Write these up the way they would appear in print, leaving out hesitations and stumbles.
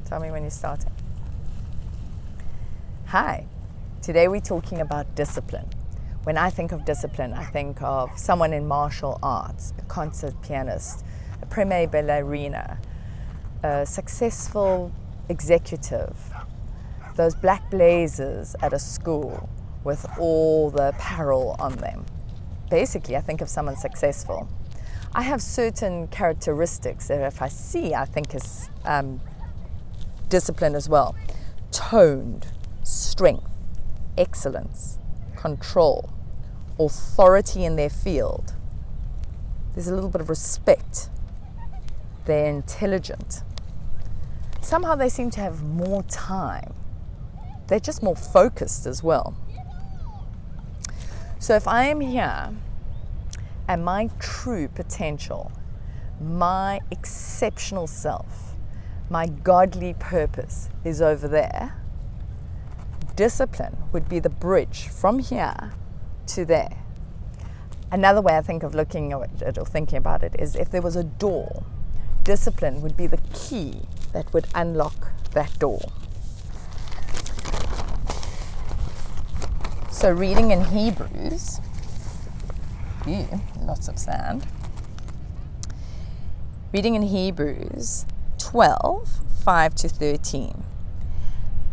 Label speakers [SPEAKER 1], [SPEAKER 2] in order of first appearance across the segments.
[SPEAKER 1] Tell me when you're starting. Hi, today we're talking about discipline. When I think of discipline, I think of someone in martial arts, a concert pianist, a prima ballerina, a successful executive, those black blazers at a school with all the apparel on them. Basically, I think of someone successful. I have certain characteristics that if I see, I think is discipline as well. Toned, strength, excellence, control, authority in their field. There's a little bit of respect. They're intelligent. Somehow they seem to have more time. They're just more focused as well. So if I am here and my true potential, my exceptional self, my godly purpose is over there, discipline would be the bridge from here to there. Another way I think of looking at it or thinking about it is if there was a door, discipline would be the key that would unlock that door. So reading in Hebrews, lots of sand. Reading in Hebrews 12, 5 to 13.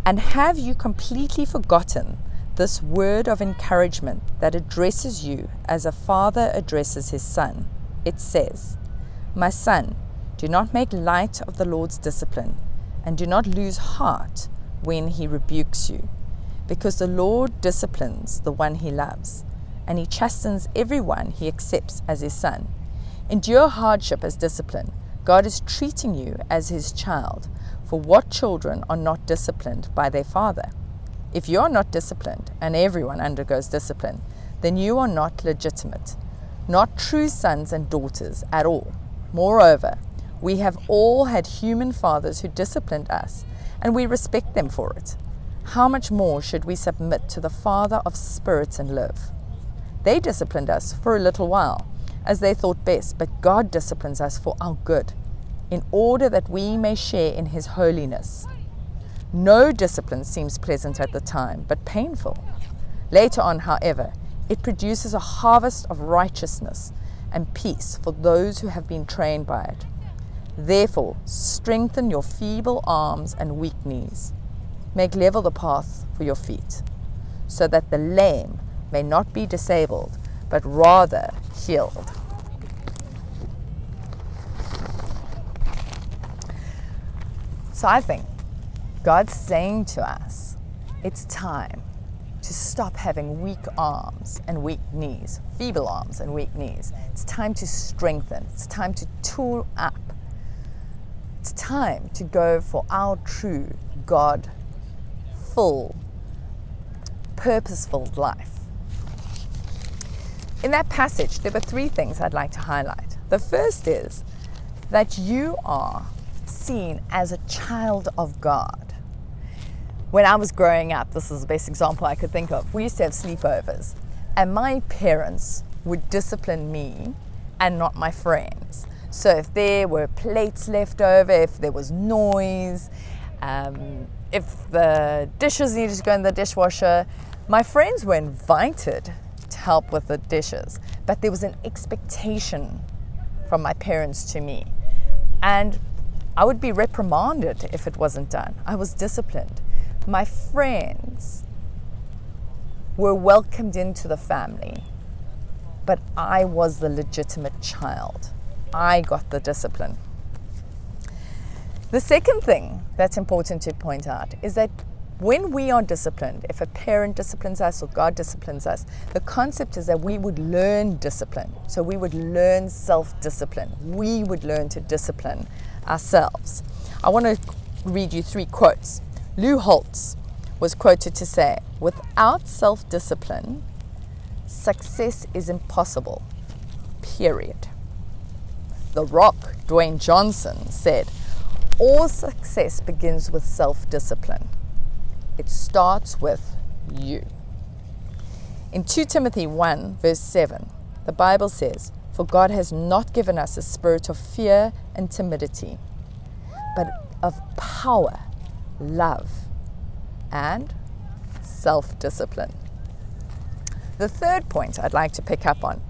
[SPEAKER 1] And have you completely forgotten this word of encouragement that addresses you as a father addresses his son? It says, "My son, do not make light of the Lord's discipline, and do not lose heart when he rebukes you, because the Lord disciplines the one he loves, and he chastens everyone he accepts as his son. Endure hardship as discipline. God is treating you as his child, for what children are not disciplined by their father? If you are not disciplined, and everyone undergoes discipline, then you are not legitimate, not true sons and daughters at all. Moreover, we have all had human fathers who disciplined us, and we respect them for it. How much more should we submit to the Father of spirits and live? They disciplined us for a little while, as they thought best, but God disciplines us for our good, in order that we may share in his holiness. No discipline seems pleasant at the time, but painful. Later on, however, it produces a harvest of righteousness and peace for those who have been trained by it. Therefore, strengthen your feeble arms and weak knees. Make level the path for your feet, so that the lame may not be disabled, but rather healed." So I think God's saying to us, it's time to stop having weak arms and weak knees, feeble arms and weak knees. It's time to strengthen. It's time to tool up. It's time to go for our true God-full, purposeful life. In that passage, there were three things I'd like to highlight. The first is that you are seen as a child of God. When I was growing up, this is the best example I could think of. We used to have sleepovers, and my parents would discipline me and not my friends. So if there were plates left over, if there was noise, if the dishes needed to go in the dishwasher, my friends were invited to help with the dishes, but there was an expectation from my parents to me, and I would be reprimanded if it wasn't done. I was disciplined. My friends were welcomed into the family, but I was the legitimate child. I got the discipline. The second thing that's important to point out is that when we are disciplined, if a parent disciplines us or God disciplines us, the concept is that we would learn discipline. So we would learn self-discipline. We would learn to discipline ourselves. I want to read you three quotes. Lou Holtz was quoted to say, "Without self-discipline, success is impossible, period." The Rock, Dwayne Johnson, said, "All success begins with self-discipline. It starts with you." In 2 Timothy 1, verse 7, the Bible says, "For God has not given us a spirit of fear and timidity, but of power love, and self-discipline. The third point I'd like to pick up on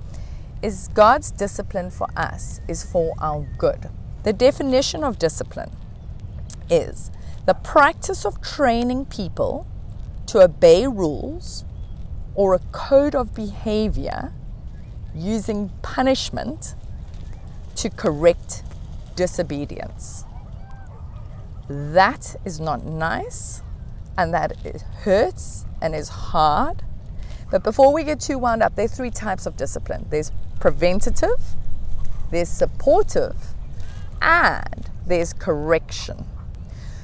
[SPEAKER 1] is God's discipline for us is for our good. The definition of discipline is the practice of training people to obey rules or a code of behavior using punishment to correct disobedience. That is not nice, and that it hurts and is hard. But before we get too wound up, there are three types of discipline. There's preventative, there's supportive, and there's correction.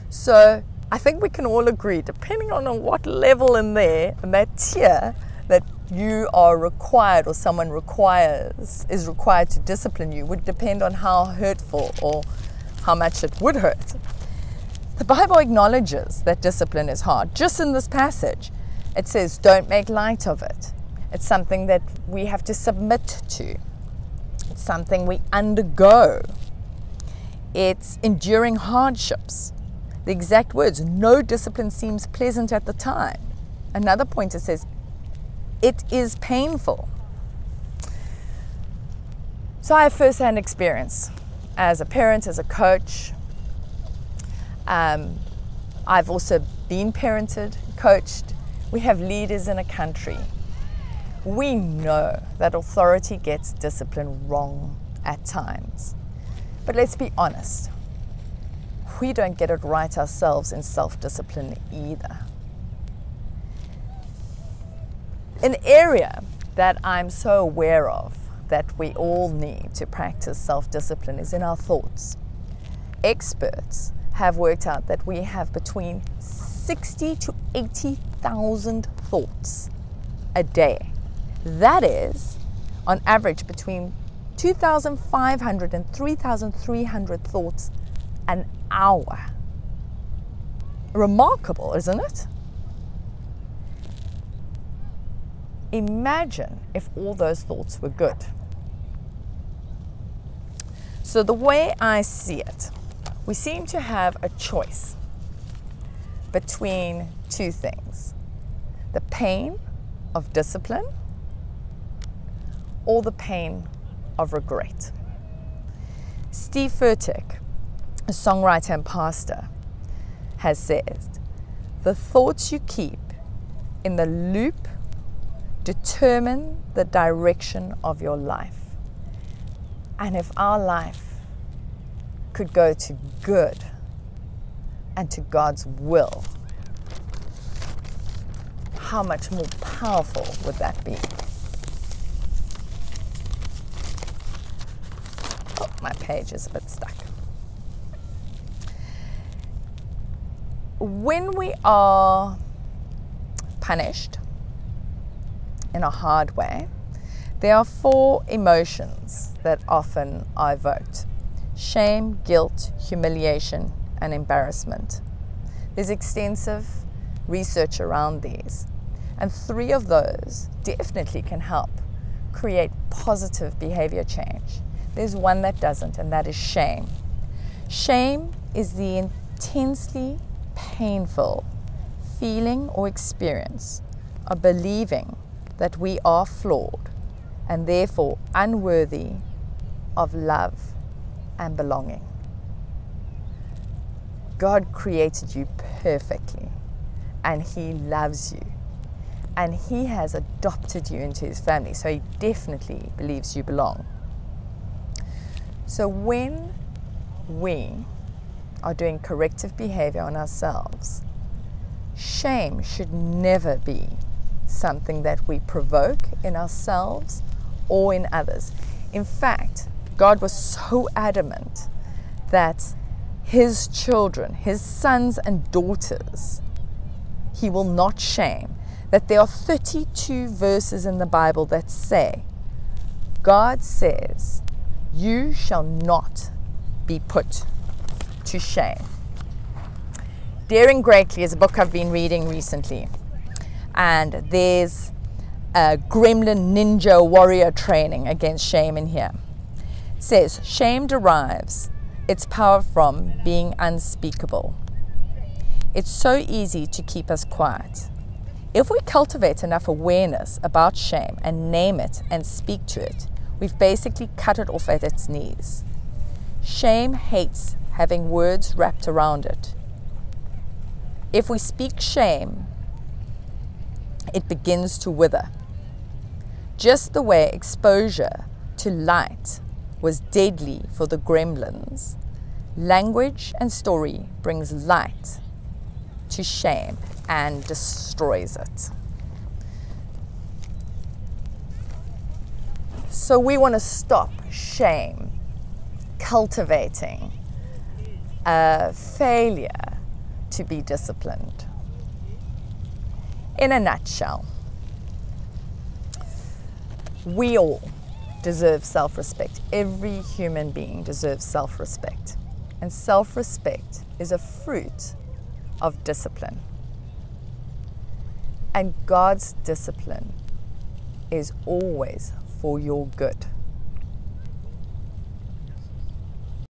[SPEAKER 1] So I think we can all agree, depending on what level in there, in that tier, that you are required or someone is required to discipline you would depend on how hurtful or how much it would hurt. The Bible acknowledges that discipline is hard. Just in this passage, it says, don't make light of it. It's something that we have to submit to. It's something we undergo. It's enduring hardships. The exact words, no discipline seems pleasant at the time. Another point, it says, it is painful. So I have first-hand experience as a parent, as a coach. I've also been parented, coached. We have leaders in a country. We know that authority gets discipline wrong at times. But let's be honest. We don't get it right ourselves in self-discipline either. An area that I'm so aware of that we all need to practice self-discipline is in our thoughts. Experts have worked out that we have between 60 to 80,000 thoughts a day. That is, on average, between 2,500 and 3,300 thoughts an hour. Remarkable, isn't it? Imagine if all those thoughts were good. So the way I see it, we seem to have a choice between two things: the pain of discipline or the pain of regret. Steve Furtick, a songwriter and pastor, has said, the thoughts you keep in the loop determine the direction of your life. And if our life could go to good and to God's will, how much more powerful would that be? Oh, my page is a bit stuck. When we are punished in a hard way, there are 4 emotions that often are evoked: shame, guilt, humiliation, and embarrassment. There's extensive research around these, and 3 of those definitely can help create positive behavior change. There's one that doesn't, and that is shame. Shame is the intensely painful feeling or experience of believing that we are flawed and therefore unworthy of love and belonging. God created you perfectly, and He loves you, and He has adopted you into His family, so He definitely believes you belong. So when we are doing corrective behavior on ourselves, shame should never be something that we provoke in ourselves or in others. In fact, God was so adamant that His children, His sons and daughters, He will not shame, that there are 32 verses in the Bible that say, God says, you shall not be put to shame. Daring Greatly is a book I've been reading recently, and there's a gremlin ninja warrior training against shame in here. It says, shame derives its power from being unspeakable. it's so easy to keep us quiet. If we cultivate enough awareness about shame and name it and speak to it, we've basically cut it off at its knees. Shame hates having words wrapped around it. If we speak shame, it begins to wither. Just the way exposure to light was deadly for the gremlins, language and story brings light to shame and destroys it. So we want to stop shame cultivating a failure to be disciplined. In a nutshell, we all deserve self-respect. Every human being deserves self-respect. And self-respect is a fruit of discipline. And God's discipline is always for your good.